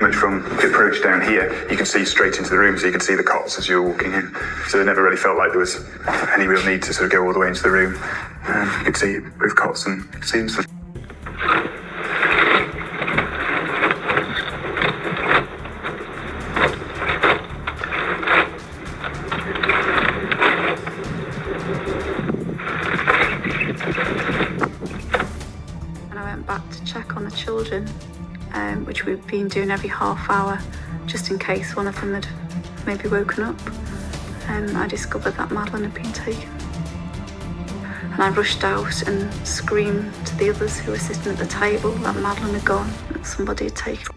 From the approach down here, you can see straight into the room, so you can see the cots as you're walking in. So it never really felt like there was any real need to sort of go all the way into the room. You could see both cots and scenes. And I went back to check on the children, which we've been doing every half hour, just in case one of them had maybe woken up. I discovered that Madeleine had been taken. And I rushed out and screamed to the others who were sitting at the table that Madeleine had gone, that somebody had taken.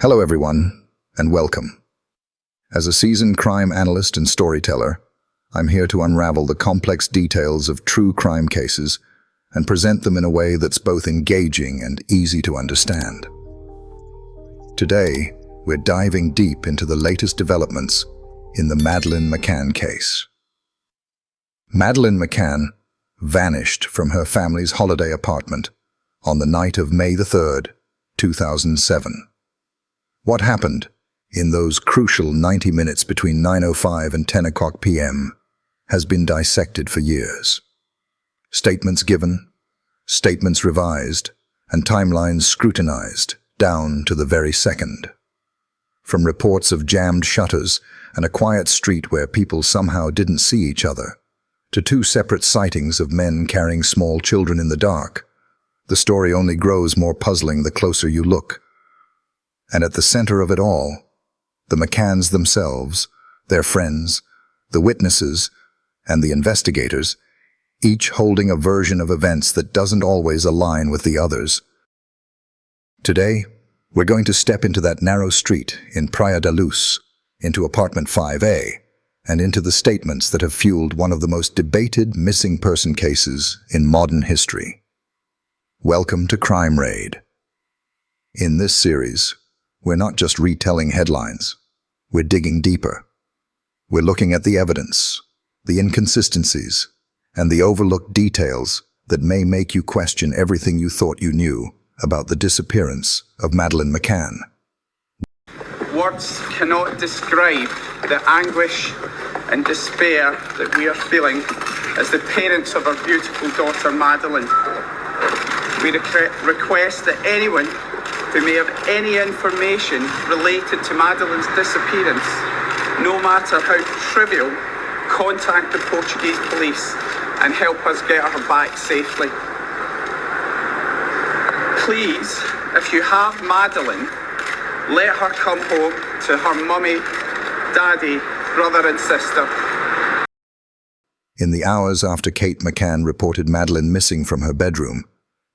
Hello everyone, and welcome. As a seasoned crime analyst and storyteller, I'm here to unravel the complex details of true crime cases and present them in a way that's both engaging and easy to understand. Today, we're diving deep into the latest developments in the Madeleine McCann case. Madeleine McCann vanished from her family's holiday apartment on the night of May the 3rd, 2007. What happened in those crucial 90 minutes between 9:05 and 10 o'clock p.m. has been dissected for years. Statements given, statements revised, and timelines scrutinized down to the very second. From reports of jammed shutters and a quiet street where people somehow didn't see each other, to two separate sightings of men carrying small children in the dark, the story only grows more puzzling the closer you look. And at the center of it all, the McCanns themselves, their friends, the witnesses, and the investigators, each holding a version of events that doesn't always align with the others. Today, we're going to step into that narrow street in Praia da Luz, into apartment 5A, and into the statements that have fueled one of the most debated missing person cases in modern history. Welcome to Crime Raid. In this series, we're not just retelling headlines, we're digging deeper. We're looking at the evidence, the inconsistencies, and the overlooked details that may make you question everything you thought you knew about the disappearance of Madeleine McCann. Words cannot describe the anguish and despair that we are feeling as the parents of our beautiful daughter Madeleine. We request that anyone who may have any information related to Madeleine's disappearance, no matter how trivial, contact the Portuguese police and help us get her back safely. Please, if you have Madeleine, let her come home to her mummy, daddy, brother and sister. In the hours after Kate McCann reported Madeleine missing from her bedroom,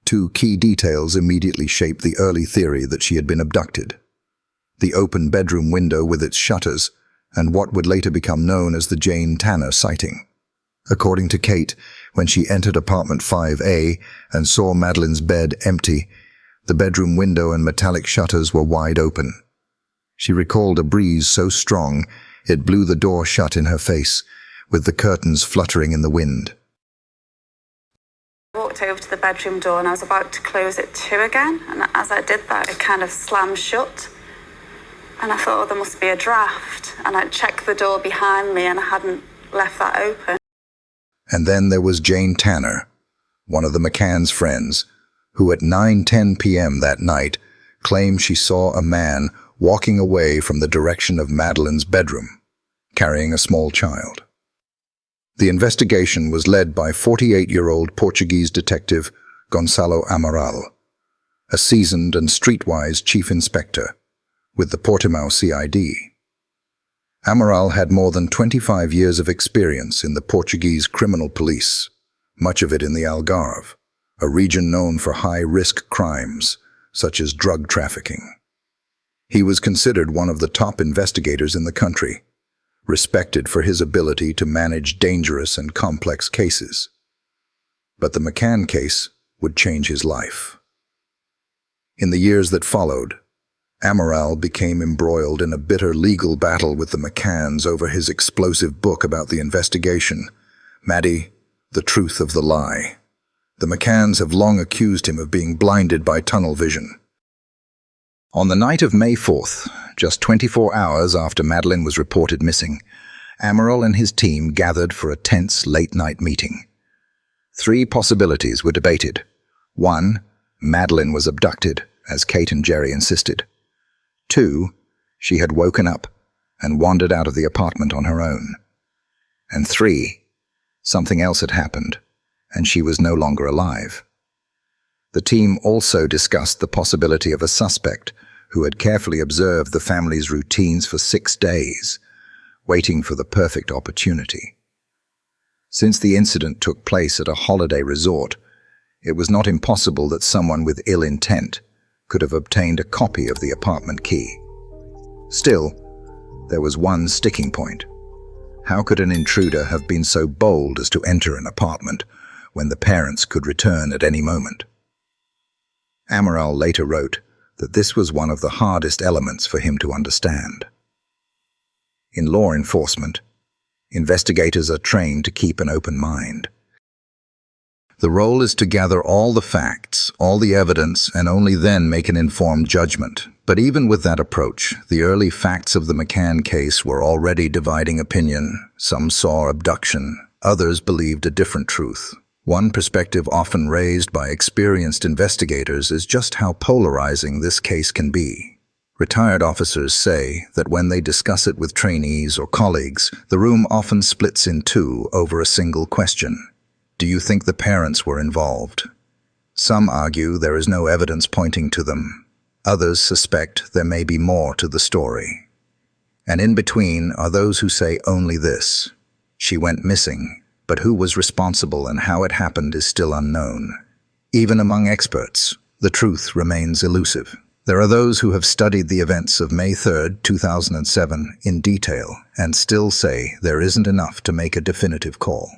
two key details immediately shaped the early theory that she had been abducted. The open bedroom window with its shutters, and what would later become known as the Jane Tanner sighting. According to Kate, when she entered apartment 5A and saw Madeleine's bed empty, the bedroom window and metallic shutters were wide open. She recalled a breeze so strong it blew the door shut in her face, with the curtains fluttering in the wind. I walked over to the bedroom door and I was about to close it to again, and as I did that, it kind of slammed shut. And I thought, oh, there must be a draft. And I checked the door behind me and I hadn't left that open. And then there was Jane Tanner, one of the McCann's friends, who at 9:10 p.m. that night claimed she saw a man walking away from the direction of Madeleine's bedroom, carrying a small child. The investigation was led by 48-year-old Portuguese detective Gonçalo Amaral, a seasoned and streetwise chief inspector with the Portimão CID. Amaral had more than 25 years of experience in the Portuguese criminal police, much of it in the Algarve, a region known for high-risk crimes such as drug trafficking. He was considered one of the top investigators in the country, respected for his ability to manage dangerous and complex cases. But the McCann case would change his life. In the years that followed, Amaral became embroiled in a bitter legal battle with the McCanns over his explosive book about the investigation, Maddie, The Truth of the Lie. The McCanns have long accused him of being blinded by tunnel vision. On the night of May 4th, just 24 hours after Madeleine was reported missing, Amaral and his team gathered for a tense late-night meeting. 3 possibilities were debated. 1, Madeleine was abducted, as Kate and Gerry insisted. 2, she had woken up and wandered out of the apartment on her own. And 3, something else had happened, and she was no longer alive. The team also discussed the possibility of a suspect who had carefully observed the family's routines for 6 days, waiting for the perfect opportunity. Since the incident took place at a holiday resort, it was not impossible that someone with ill intent could have obtained a copy of the apartment key. Still, there was one sticking point. How could an intruder have been so bold as to enter an apartment when the parents could return at any moment? Amaral later wrote that this was one of the hardest elements for him to understand. In law enforcement, investigators are trained to keep an open mind. The role is to gather all the facts, all the evidence, and only then make an informed judgment. But even with that approach, the early facts of the McCann case were already dividing opinion. Some saw abduction, others believed a different truth. One perspective often raised by experienced investigators is just how polarizing this case can be. Retired officers say that when they discuss it with trainees or colleagues, the room often splits in two over a single question. Do you think the parents were involved? Some argue there is no evidence pointing to them. Others suspect there may be more to the story. And in between are those who say only this: she went missing, but who was responsible and how it happened is still unknown. Even among experts, the truth remains elusive. There are those who have studied the events of May 3, 2007 in detail and still say there isn't enough to make a definitive call.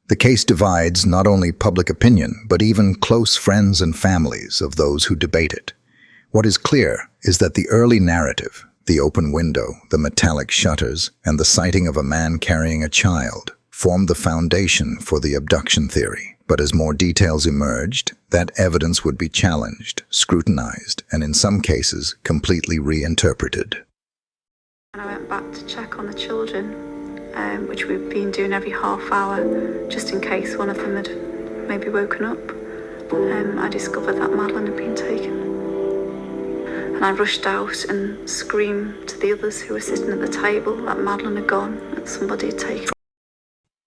The case divides not only public opinion, but even close friends and families of those who debate it. What is clear is that the early narrative, the open window, the metallic shutters, and the sighting of a man carrying a child formed the foundation for the abduction theory. But as more details emerged, that evidence would be challenged, scrutinized, and in some cases, completely reinterpreted. I went back to check on the children, which we've been doing every half hour, just in case one of them had maybe woken up. I discovered that Madeleine had been taken. And I rushed out and screamed to the others who were sitting at the table that Madeleine had gone, that somebody had taken.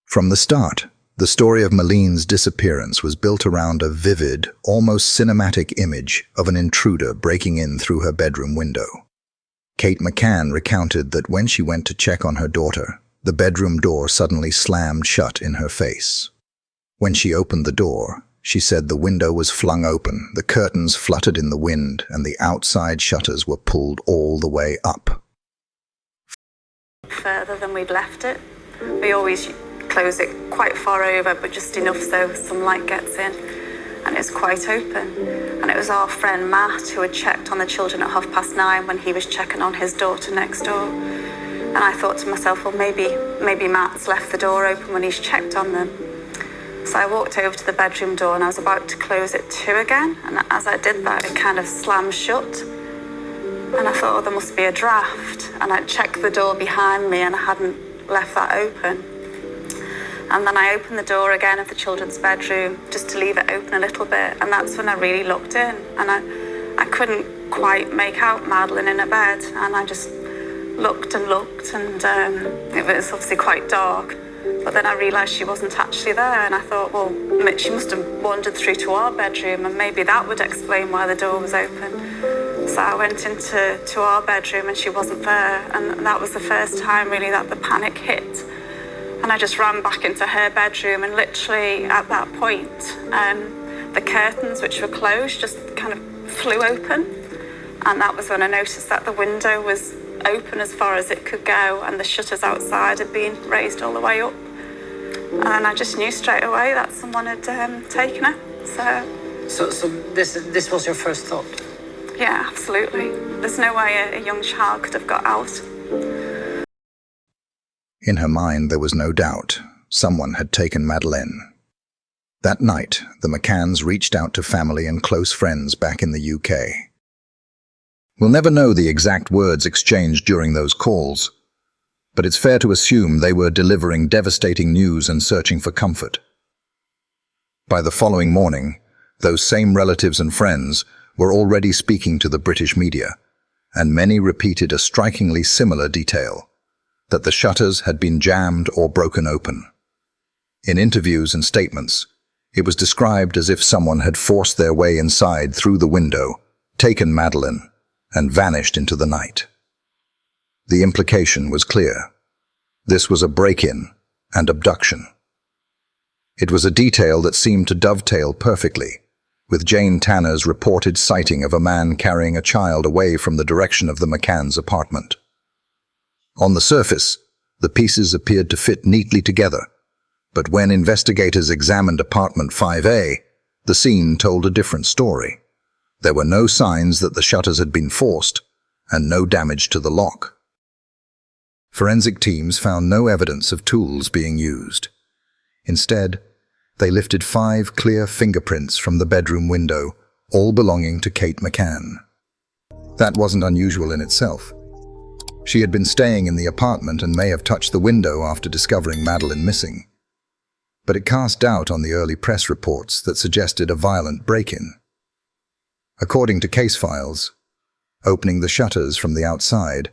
From the start, the story of Madeleine's disappearance was built around a vivid, almost cinematic image of an intruder breaking in through her bedroom window. Kate McCann recounted that when she went to check on her daughter, the bedroom door suddenly slammed shut in her face. When she opened the door, she said the window was flung open, the curtains fluttered in the wind, and the outside shutters were pulled all the way up. Further than we'd left it. We always close it quite far over, but just enough so some light gets in. And it was quite open. And it was our friend Matt who had checked on the children at 9:30 when he was checking on his daughter next door. And I thought to myself, well, maybe Matt's left the door open when he's checked on them. So I walked over to the bedroom door and I was about to close it too again. And as I did that, it kind of slammed shut. And I thought, oh, there must be a draft. And I checked the door behind me and I hadn't left that open. And then I opened the door again of the children's bedroom just to leave it open a little bit. And that's when I really looked in. And I couldn't quite make out Madeleine in her bed. And I just looked and it was obviously quite dark. But then I realised she wasn't actually there. And I thought, well, she must have wandered through to our bedroom and maybe that would explain why the door was open. So I went into our bedroom and she wasn't there. And that was the first time really that the panic hit. And I just ran back into her bedroom and literally at that point, the curtains, which were closed, just kind of flew open. And that was when I noticed that the window was open as far as it could go and the shutters outside had been raised all the way up. And I just knew straight away that someone had taken her. So this was your first thought? Yeah, absolutely. There's no way a young child could have got out. In her mind, there was no doubt someone had taken Madeleine. That night, the McCanns reached out to family and close friends back in the UK. We'll never know the exact words exchanged during those calls, but it's fair to assume they were delivering devastating news and searching for comfort. By the following morning, those same relatives and friends were already speaking to the British media, and many repeated a strikingly similar detail, that the shutters had been jammed or broken open. In interviews and statements, it was described as if someone had forced their way inside through the window, taken Madeleine, and vanished into the night. The implication was clear. This was a break-in and abduction. It was a detail that seemed to dovetail perfectly with Jane Tanner's reported sighting of a man carrying a child away from the direction of the McCann's apartment. On the surface, the pieces appeared to fit neatly together, but when investigators examined apartment 5A, the scene told a different story. There were no signs that the shutters had been forced, and no damage to the lock. Forensic teams found no evidence of tools being used. Instead, they lifted 5 clear fingerprints from the bedroom window, all belonging to Kate McCann. That wasn't unusual in itself. She had been staying in the apartment and may have touched the window after discovering Madeleine missing. But it cast doubt on the early press reports that suggested a violent break-in. According to case files, opening the shutters from the outside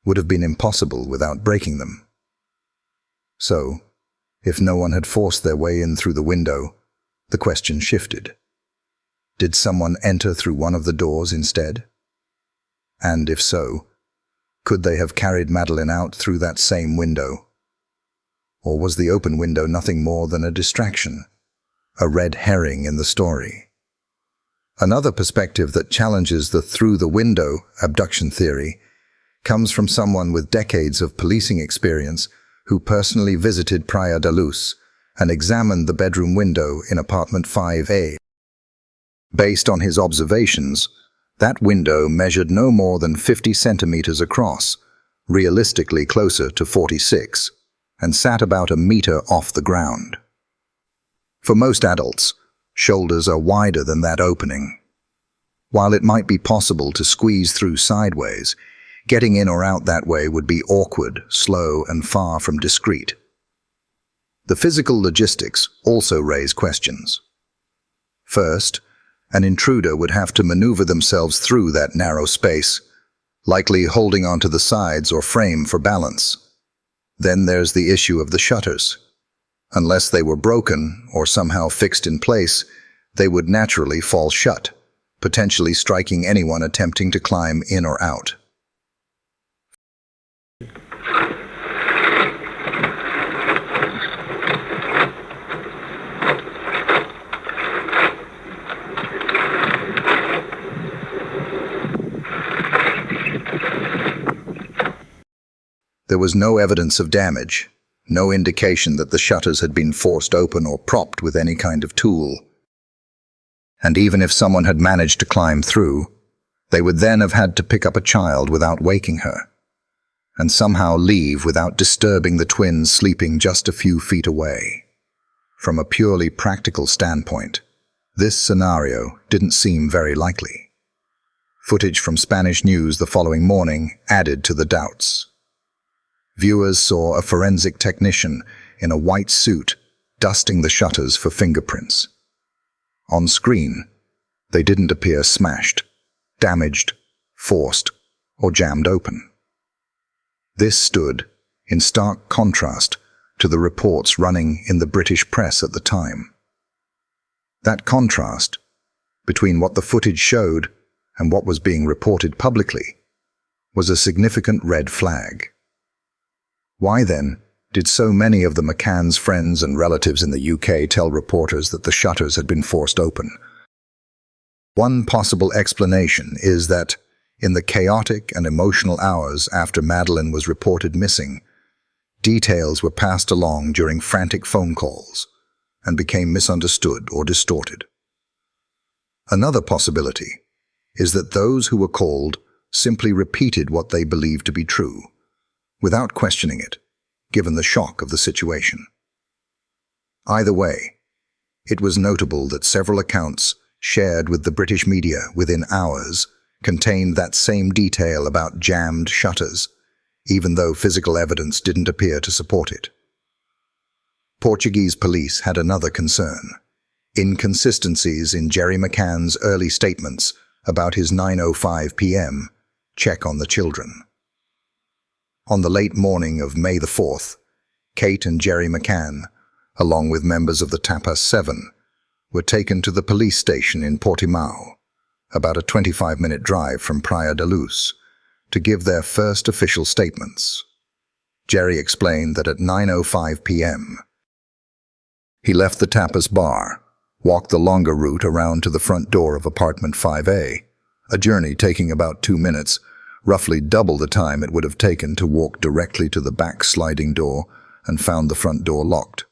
would have been impossible without breaking them. So, if no one had forced their way in through the window, the question shifted. Did someone enter through one of the doors instead? And if so, could they have carried Madeleine out through that same window? Or was the open window nothing more than a distraction, a red herring in the story? Another perspective that challenges the through-the-window abduction theory comes from someone with decades of policing experience who personally visited Praia da Luz and examined the bedroom window in apartment 5A. Based on his observations, that window measured no more than 50 centimeters across, realistically closer to 46, and sat about a meter off the ground. For most adults, shoulders are wider than that opening. While it might be possible to squeeze through sideways, getting in or out that way would be awkward, slow, and far from discreet. The physical logistics also raise questions. First, an intruder would have to maneuver themselves through that narrow space, likely holding onto the sides or frame for balance. Then there's the issue of the shutters. Unless they were broken or somehow fixed in place, they would naturally fall shut, potentially striking anyone attempting to climb in or out. There was no evidence of damage, no indication that the shutters had been forced open or propped with any kind of tool. And even if someone had managed to climb through, they would then have had to pick up a child without waking her, and somehow leave without disturbing the twins sleeping just a few feet away. From a purely practical standpoint, this scenario didn't seem very likely. Footage from Spanish news the following morning added to the doubts. Viewers saw a forensic technician in a white suit dusting the shutters for fingerprints. On screen, they didn't appear smashed, damaged, forced, or jammed open. This stood in stark contrast to the reports running in the British press at the time. That contrast between what the footage showed and what was being reported publicly was a significant red flag. Why then did so many of the McCann's friends and relatives in the UK tell reporters that the shutters had been forced open? One possible explanation is that, in the chaotic and emotional hours after Madeleine was reported missing, details were passed along during frantic phone calls and became misunderstood or distorted. Another possibility is that those who were called simply repeated what they believed to be true, without questioning it, given the shock of the situation. Either way, it was notable that several accounts shared with the British media within hours contained that same detail about jammed shutters, even though physical evidence didn't appear to support it. Portuguese police had another concern: inconsistencies in Gerry McCann's early statements about his 9:05 p.m. check on the children. On the late morning of May the 4th, Kate and Gerry McCann, along with members of the Tapas 7, were taken to the police station in Portimao, about a 25-minute drive from Praia da Luz, to give their first official statements. Gerry explained that at 9:05 p.m., he left the Tapas bar, walked the longer route around to the front door of apartment 5A, a journey taking about 2 minutes, roughly double the time it would have taken to walk directly to the back sliding door, and found the front door locked.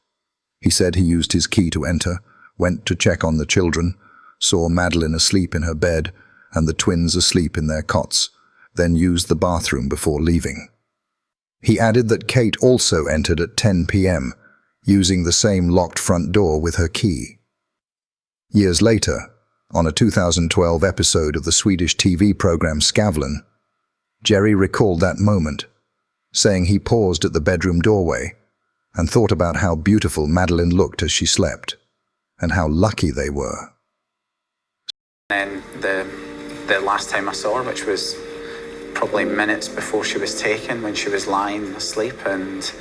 He said he used his key to enter, went to check on the children, saw Madeleine asleep in her bed and the twins asleep in their cots, then used the bathroom before leaving. He added that Kate also entered at 10 p.m., using the same locked front door with her key. Years later, on a 2012 episode of the Swedish TV program Skavlan, Gerry recalled that moment, saying he paused at the bedroom doorway and thought about how beautiful Madeleine looked as she slept, and how lucky they were. And the last time I saw her, which was probably minutes before she was taken, when she was lying asleep, and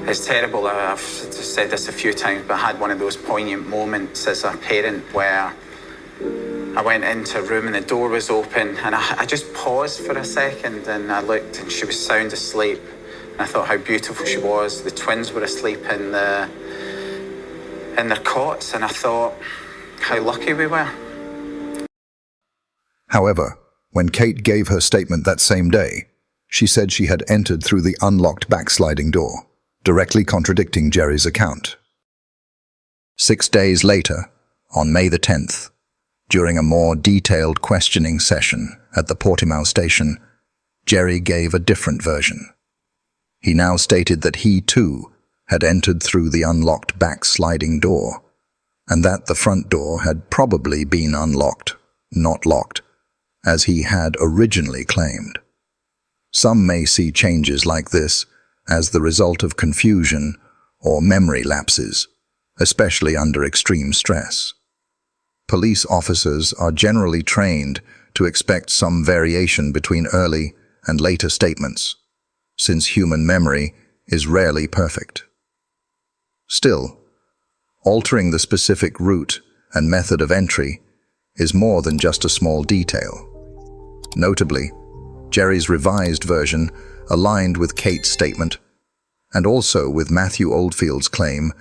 it's terrible. I've said this a few times, but I had one of those poignant moments as a parent where I went into a room and the door was open, and I just paused for a second, and I looked and she was sound asleep, and I thought how beautiful she was. The twins were asleep in their cots, and I thought how lucky we were. However, when Kate gave her statement that same day, she said she had entered through the unlocked backsliding door, directly contradicting Gerry's account. 6 days later, on May the 10th, during a more detailed questioning session at the Portimao station, Gerry gave a different version. He now stated that he, too, had entered through the unlocked backsliding door, and that the front door had probably been unlocked, not locked, as he had originally claimed. Some may see changes like this as the result of confusion or memory lapses, especially under extreme stress. Police officers are generally trained to expect some variation between early and later statements, since human memory is rarely perfect. Still, altering the specific route and method of entry is more than just a small detail. Notably, Gerry's revised version aligned with Kate's statement, and also with Matthew Oldfield's claim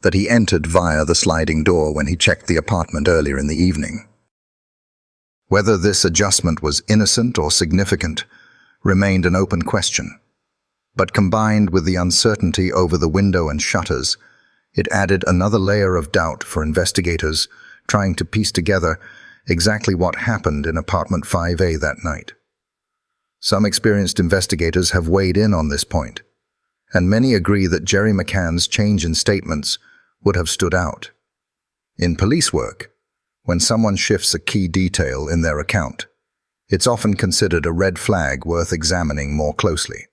that he entered via the sliding door when he checked the apartment earlier in the evening. Whether this adjustment was innocent or significant remained an open question, but combined with the uncertainty over the window and shutters, it added another layer of doubt for investigators trying to piece together exactly what happened in apartment 5A that night. Some experienced investigators have weighed in on this point, and many agree that Gerry McCann's change in statements would have stood out. In police work, when someone shifts a key detail in their account, it's often considered a red flag worth examining more closely.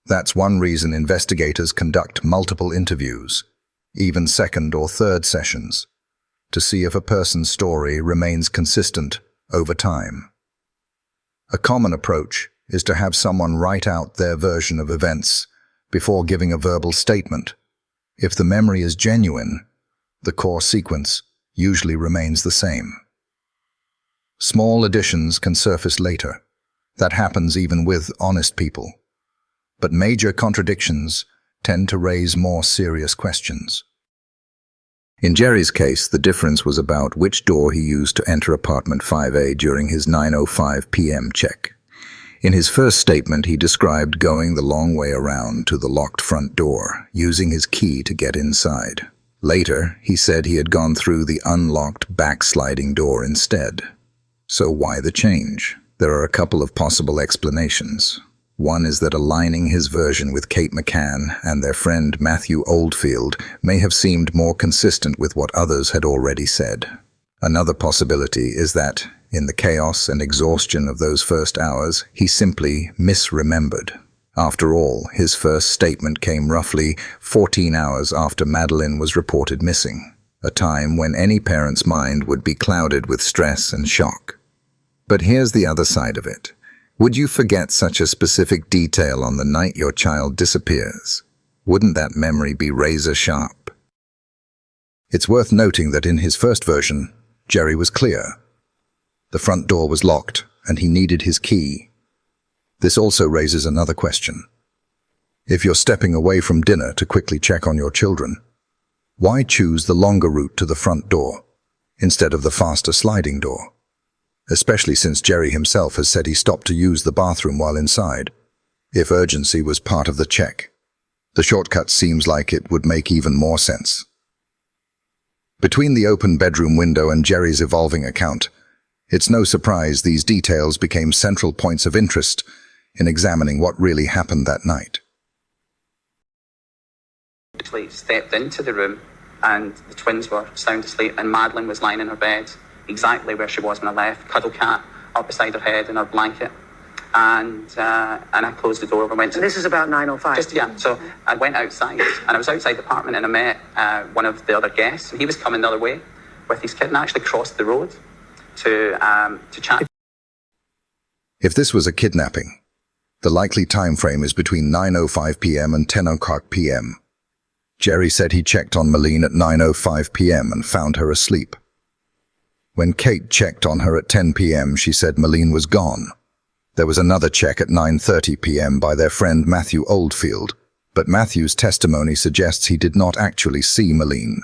That's one reason investigators conduct multiple interviews, even second or third sessions, to see if a person's story remains consistent over time. A common approach is to have someone write out their version of events before giving a verbal statement. If the memory is genuine, the core sequence usually remains the same. Small additions can surface later. That happens even with honest people. But major contradictions tend to raise more serious questions. In Gerry's case, the difference was about which door he used to enter apartment 5A during his 9:05 p.m. check. In his first statement, he described going the long way around to the locked front door, using his key to get inside. Later, he said he had gone through the unlocked backsliding door instead. So why the change? There are a couple of possible explanations. One is that aligning his version with Kate McCann and their friend Matthew Oldfield may have seemed more consistent with what others had already said. Another possibility is that, in the chaos and exhaustion of those first hours, he simply misremembered. After all, his first statement came roughly 14 hours after Madeleine was reported missing, a time when any parent's mind would be clouded with stress and shock. But here's the other side of it. Would you forget such a specific detail on the night your child disappears? Wouldn't that memory be razor sharp? It's worth noting that in his first version, Gerry was clear. The front door was locked, and he needed his key. This also raises another question. If you're stepping away from dinner to quickly check on your children, why choose the longer route to the front door instead of the faster sliding door? Especially since Gerry himself has said he stopped to use the bathroom while inside. If urgency was part of the check, the shortcut seems like it would make even more sense. Between the open bedroom window and Gerry's evolving account, it's no surprise these details became central points of interest in examining what really happened that night. Actually stepped into the room and the twins were sound asleep and Madeleine was lying in her bed, exactly where she was when I left, cuddle cat up beside her head in her blanket. And I closed the door and went to... And this is about 9:05? So I went outside, and I was outside the apartment, and I met one of the other guests, and he was coming the other way with his kid, and I actually crossed the road to chat. If this was a kidnapping, the likely time frame is between 9:05 p.m. and 10:00 p.m. Gerry said he checked on Madeleine at 9:05 p.m. and found her asleep. When Kate checked on her at 10 p.m., she said Madeleine was gone. There was another check at 9:30 p.m. by their friend Matthew Oldfield, but Matthew's testimony suggests he did not actually see Madeleine.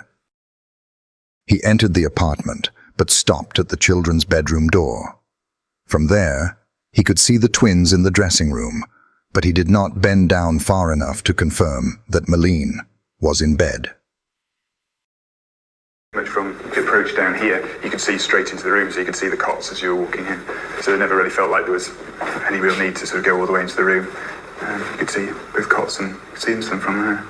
He entered the apartment, but stopped at the children's bedroom door. From there, he could see the twins in the dressing room, but he did not bend down far enough to confirm that Madeleine was in bed. From the approach down here, you can see straight into the room, so you can see the cots as you were walking in. So it never really felt like there was any real need to sort of go all the way into the room. You could see both cots and see them from there.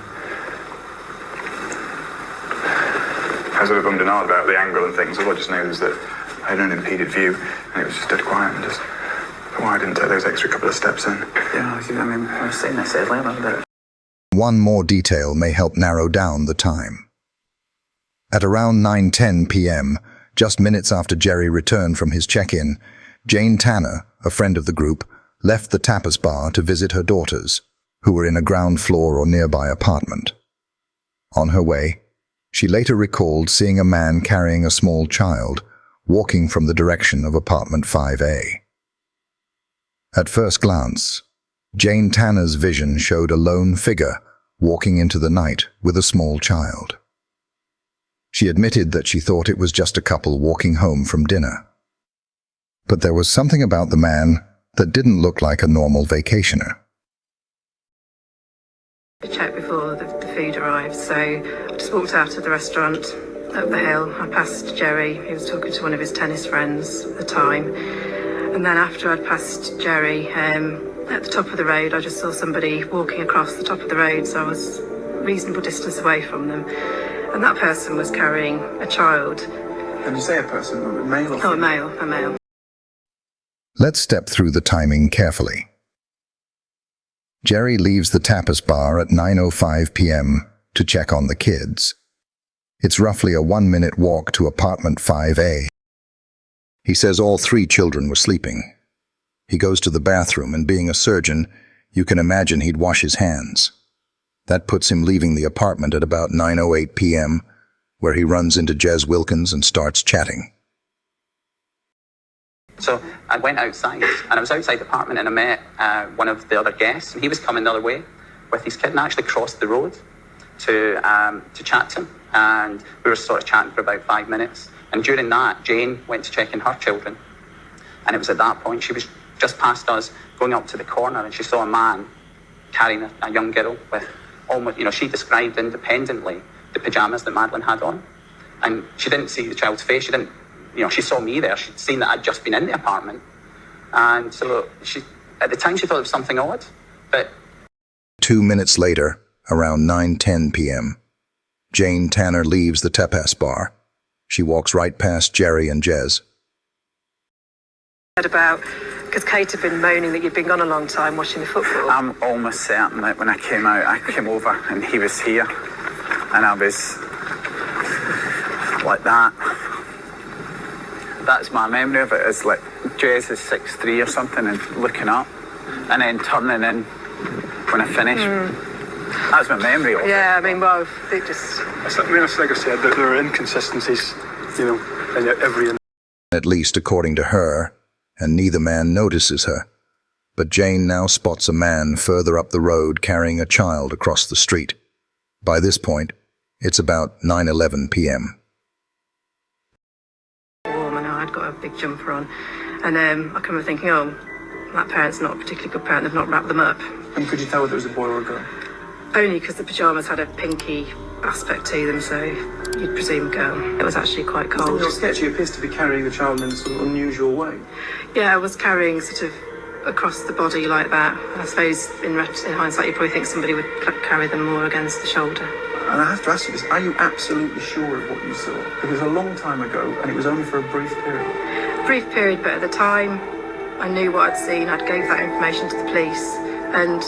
I sort of ummed and ahed about the angle and things. All I just know is that I had an unimpeded view, and it was just dead quiet, and just why I didn't take those extra couple of steps in. Yeah, I mean, I was sitting there settling a bit. One more detail may help narrow down the time. At around 9:10 p.m., just minutes after Gerry returned from his check-in, Jane Tanner, a friend of the group, left the tapas bar to visit her daughters, who were in a ground floor or nearby apartment. On her way, she later recalled seeing a man carrying a small child walking from the direction of apartment 5A. At first glance, Jane Tanner's vision showed a lone figure walking into the night with a small child. She admitted that she thought it was just a couple walking home from dinner. But there was something about the man that didn't look like a normal vacationer. I checked before the food arrived, so I just walked out of the restaurant up the hill. I passed Gerry, he was talking to one of his tennis friends at the time. And then after I'd passed Gerry, at the top of the road, I just saw somebody walking across the top of the road, so I was a reasonable distance away from them. And that person was carrying a child. Did you say a person, a male or female? Oh, a male. Let's step through the timing carefully. Gerry leaves the tapas bar at 9:05 p.m. to check on the kids. It's roughly a 1-minute walk to apartment 5A. He says all 3 children were sleeping. He goes to the bathroom, and being a surgeon, you can imagine he'd wash his hands. That puts him leaving the apartment at about 9:08 p.m., where he runs into Jez Wilkins and starts chatting. So I went outside, and I was outside the apartment, and I met one of the other guests, and he was coming the other way with his kid, and I actually crossed the road to chat to him, and we were sort of chatting for about 5 minutes. And during that, Jane went to check in her children, and it was at that point she was just past us, going up to the corner, and she saw a man carrying a young girl with almost, she described independently the pajamas that Madeleine had on, and she didn't see the child's face. She didn't. She saw me there. She'd seen that I'd just been in the apartment. And so at the time she thought it was something odd, but... 2 minutes later, around 9:10 p.m., Jane Tanner leaves the tapas bar She walks right past Gerry and Jez. About, because Kate had been moaning that you'd been gone a long time watching the football. I'm almost certain that when I came out, I came over and he was here. And I was like that. That's my memory of it. It's like Jez is 6'3" or something and looking up and then turning in when I finish. That's my memory of it. Yeah, I mean, well, they just... I mean, it's like I said, that there are inconsistencies, you know, in every... At least according to her, and neither man notices her. But Jane now spots a man further up the road carrying a child across the street. By this point, it's about 9:11 p.m. Warm, and I'd got a big jumper on. And I can remember thinking, oh, that parent's not a particularly good parent, they've not wrapped them up. And could you tell whether it was a boy or a girl? Only because the pyjamas had a pinky aspect to them, so you'd presume girl. It was actually quite cold. Your sketch, he appears to be carrying the child in some unusual way. Yeah, I was carrying sort of across the body like that. I suppose in hindsight you probably think somebody would carry them more against the shoulder. And I have to ask you this, are you absolutely sure of what you saw? Because a long time ago, and it was only for a brief period. Brief period, but at the time I knew what I'd seen. I'd gave that information to the police, and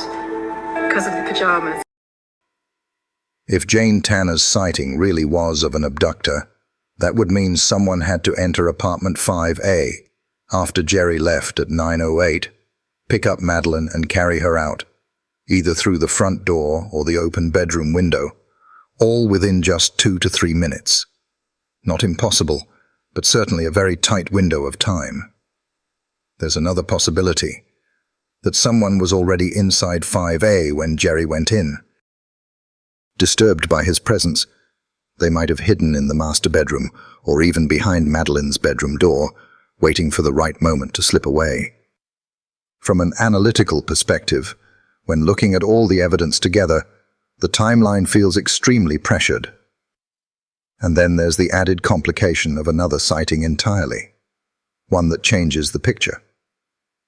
because of the pyjamas. If Jane Tanner's sighting really was of an abductor, that would mean someone had to enter apartment 5A after Gerry left at 9:08, pick up Madeleine and carry her out, either through the front door or the open bedroom window, all within just 2 to 3 minutes. Not impossible, but certainly a very tight window of time. There's another possibility, that someone was already inside 5A when Gerry went in. Disturbed by his presence, they might have hidden in the master bedroom or even behind Madeleine's bedroom door, waiting for the right moment to slip away. From an analytical perspective, when looking at all the evidence together, the timeline feels extremely pressured. And then there's the added complication of another sighting entirely, one that changes the picture.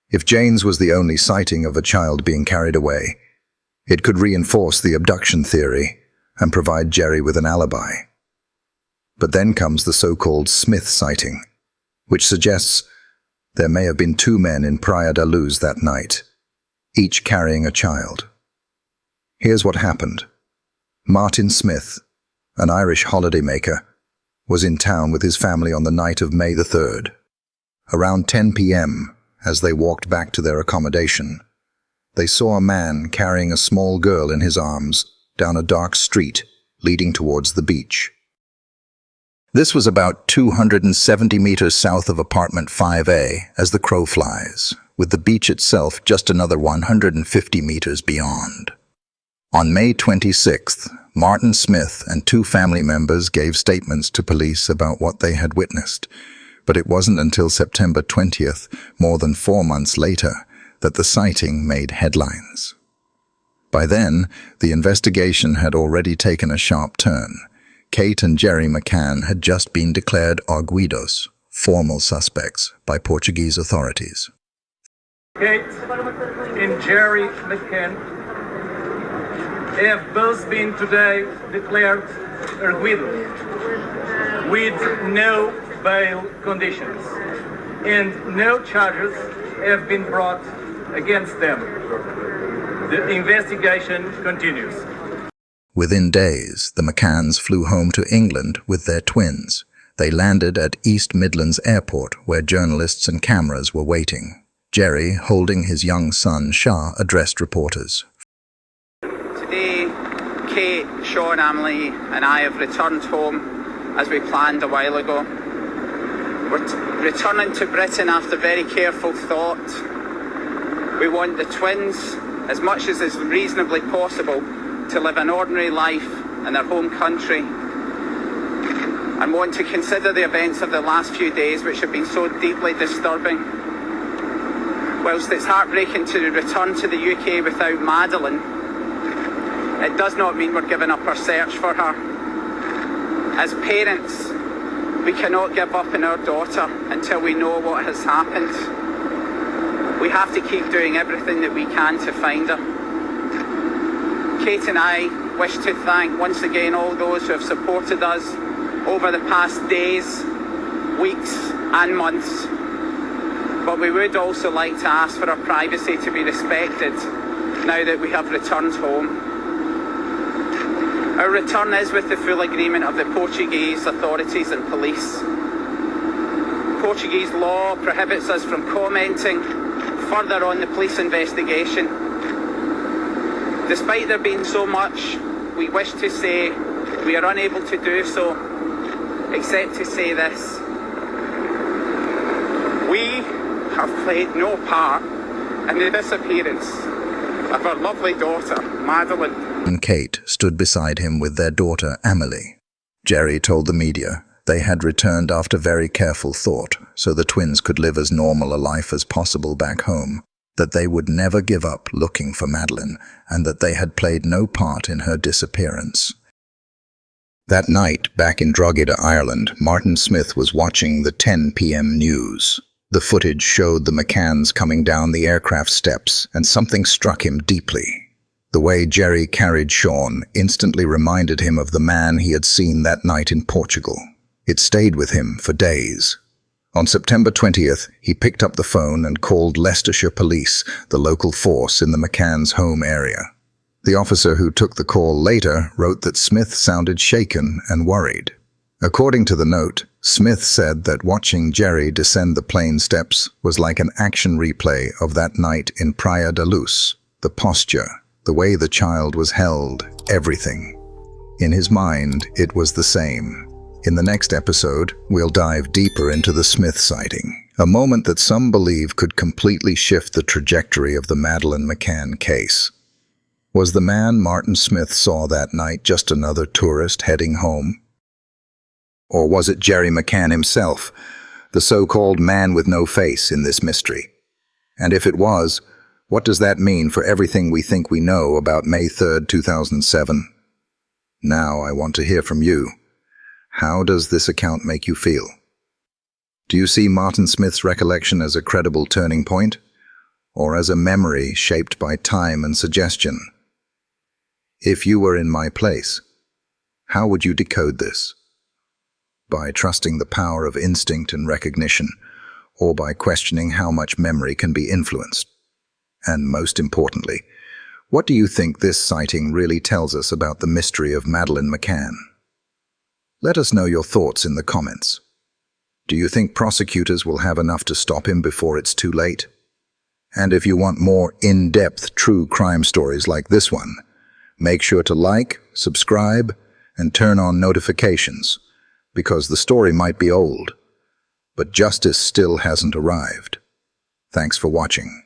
If Jane's was the only sighting of a child being carried away, it could reinforce the abduction theory and provide Gerry with an alibi. But then comes the so-called Smith sighting, which suggests there may have been 2 men in Praia da Luz that night, each carrying a child. Here's what happened. Martin Smith, an Irish holidaymaker, was in town with his family on the night of May the 3rd. Around 10 p.m., as they walked back to their accommodation, they saw a man carrying a small girl in his arms down a dark street leading towards the beach. This was about 270 meters south of apartment 5A as the crow flies, with the beach itself just another 150 meters beyond. On May 26th, Martin Smith and 2 family members gave statements to police about what they had witnessed, but it wasn't until September 20th, more than 4 months later, that the sighting made headlines. By then, the investigation had already taken a sharp turn. Kate and Gerry McCann had just been declared arguidos, formal suspects, by Portuguese authorities. Kate and Gerry McCann have both been today declared arguidos with no bail conditions, and no charges have been brought against them. The investigation continues. Within days, the McCanns flew home to England with their twins. They landed at East Midlands Airport, where journalists and cameras were waiting. Gerry, holding his young son, Shah, addressed reporters. Today, Kate, Sean, Emily and I have returned home as we planned a while ago. We're returning to Britain after very careful thought. We want the twins, as much as is reasonably possible, to live an ordinary life in their home country, and want to consider the events of the last few days, which have been so deeply disturbing. Whilst it's heartbreaking to return to the UK without Madeleine, it does not mean we're giving up our search for her. As parents, we cannot give up on our daughter until we know what has happened. We have to keep doing everything that we can to find her. Kate and I wish to thank once again all those who have supported us over the past days, weeks and months, but we would also like to ask for our privacy to be respected now that we have returned home. Our return is with the full agreement of the Portuguese authorities and police. Portuguese law prohibits us from commenting further on the police investigation. Despite there being so much we wish to say, we are unable to do so, except to say this. We have played no part in the disappearance of our lovely daughter, Madeleine. And Kate stood beside him with their daughter, Amelie. Gerry told the media they had returned after very careful thought so the twins could live as normal a life as possible back home, that they would never give up looking for Madeleine, and that they had played no part in her disappearance. That night, back in Drogheda, Ireland, Martin Smith was watching the 10 p.m. news. The footage showed the McCanns coming down the aircraft steps, and something struck him deeply. The way Gerry carried Sean instantly reminded him of the man he had seen that night in Portugal. It stayed with him for days. On September 20th, he picked up the phone and called Leicestershire Police, the local force in the McCann's home area. The officer who took the call later wrote that Smith sounded shaken and worried. According to the note, Smith said that watching Gerry descend the plane steps was like an action replay of that night in Praia da Luz. The posture, the way the child was held, everything. In his mind, it was the same. In the next episode, we'll dive deeper into the Smith sighting, a moment that some believe could completely shift the trajectory of the Madeleine McCann case. Was the man Martin Smith saw that night just another tourist heading home? Or was it Gerry McCann himself, the so-called man with no face in this mystery? And if it was, what does that mean for everything we think we know about May 3rd, 2007? Now I want to hear from you. How does this account make you feel? Do you see Martin Smith's recollection as a credible turning point, or as a memory shaped by time and suggestion? If you were in my place, how would you decode this? By trusting the power of instinct and recognition, or by questioning how much memory can be influenced? And most importantly, what do you think this sighting really tells us about the mystery of Madeleine McCann? Let us know your thoughts in the comments. Do you think prosecutors will have enough to stop him before it's too late? And if you want more in-depth true crime stories like this one, make sure to like, subscribe, and turn on notifications, because the story might be old, but justice still hasn't arrived. Thanks for watching.